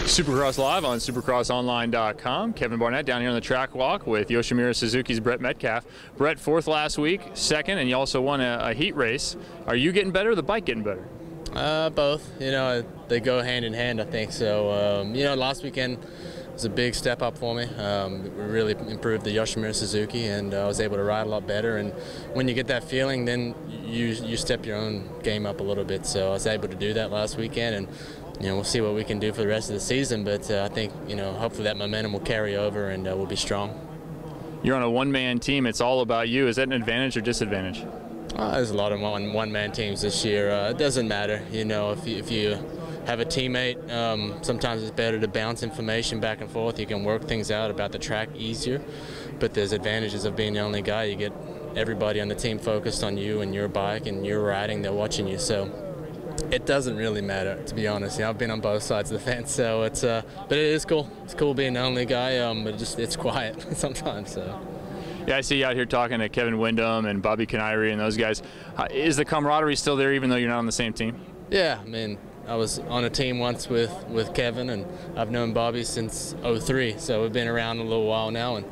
Supercross Live on supercrossonline.com. Kevin Barnett down here on the track walk with Yoshimura Suzuki's Brett Metcalfe. Brett, fourth last week, second, and you also won a heat race. Are you getting better or the bike getting better? Both. You know, they go hand in hand, I think. So, you know, last weekend was a big step up for me. We really improved the Yoshimura Suzuki, and I was able to ride a lot better. And when you get that feeling, then you step your own game up a little bit. So I was able to do that last weekend, and you know, we'll see what we can do for the rest of the season. But I think, you know, hopefully that momentum will carry over, and we'll be strong. You're on a one-man team. It's all about you. Is that an advantage or disadvantage? There's a lot of one-man teams this year. It doesn't matter, you know, if you have a teammate, sometimes it's better to bounce information back and forth. You can work things out about the track easier, but there's advantages of being the only guy. You get everybody on the team focused on you and your bike and your riding. They're watching you, so it doesn't really matter, to be honest. You know, I've been on both sides of the fence, so it's but it is cool. It's cool being the only guy, but it's quiet sometimes. So. Yeah, I see you out here talking to Kevin Windham and Bobby Canary and those guys. Is the camaraderie still there even though you're not on the same team? Yeah, I mean, I was on a team once with Kevin, and I've known Bobby since '03, so we've been around a little while now, and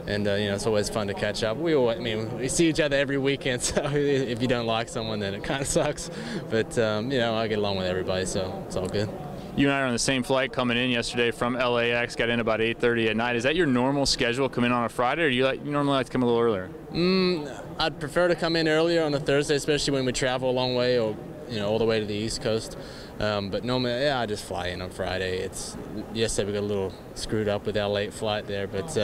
you know, it's always fun to catch up. We see each other every weekend, so if you don't like someone, then it kind of sucks. But you know, I get along with everybody, so it's all good. You and I are on the same flight coming in yesterday from LAX, got in about 8:30 at night. Is that your normal schedule, come in on a Friday, or do you normally like to come a little earlier? I'd prefer to come in earlier on a Thursday, especially when we travel a long way, or you know, all the way to the East Coast. But normally, yeah, I just fly in on Friday. Yesterday we got a little screwed up with our late flight there, but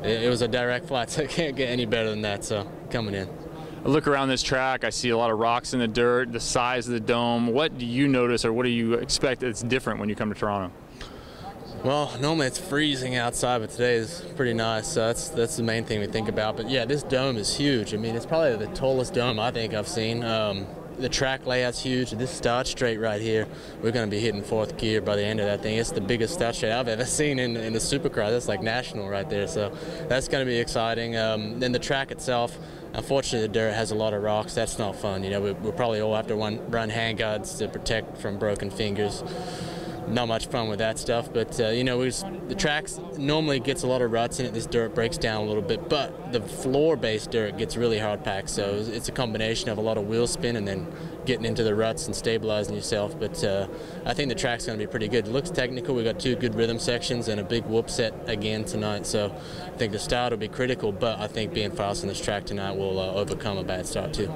it was a direct flight, so I can't get any better than that, so coming in. I look around this track, I see a lot of rocks in the dirt, the size of the dome. What do you notice, or what do you expect that's different when you come to Toronto? Well, normally it's freezing outside, but today is pretty nice, so that's the main thing we think about. But yeah, this dome is huge. I mean, it's probably the tallest dome I think I've seen. The track layout's huge. This start straight right here, we're going to be hitting fourth gear by the end of that thing. It's the biggest start straight I've ever seen in the Supercross. That's like national right there, so that's going to be exciting. Then the track itself, unfortunately the dirt has a lot of rocks. That's not fun. You know, we'll probably all have to run handguards to protect from broken fingers. Not much fun with that stuff, but you know, the track normally gets a lot of ruts in it. This dirt breaks down a little bit, but the floor-based dirt gets really hard packed, so it's a combination of a lot of wheel spin and then getting into the ruts and stabilizing yourself. But I think the track's going to be pretty good. It looks technical. We've got two good rhythm sections and a big whoop set again tonight, so I think the start will be critical, but I think being fast on this track tonight will overcome a bad start too.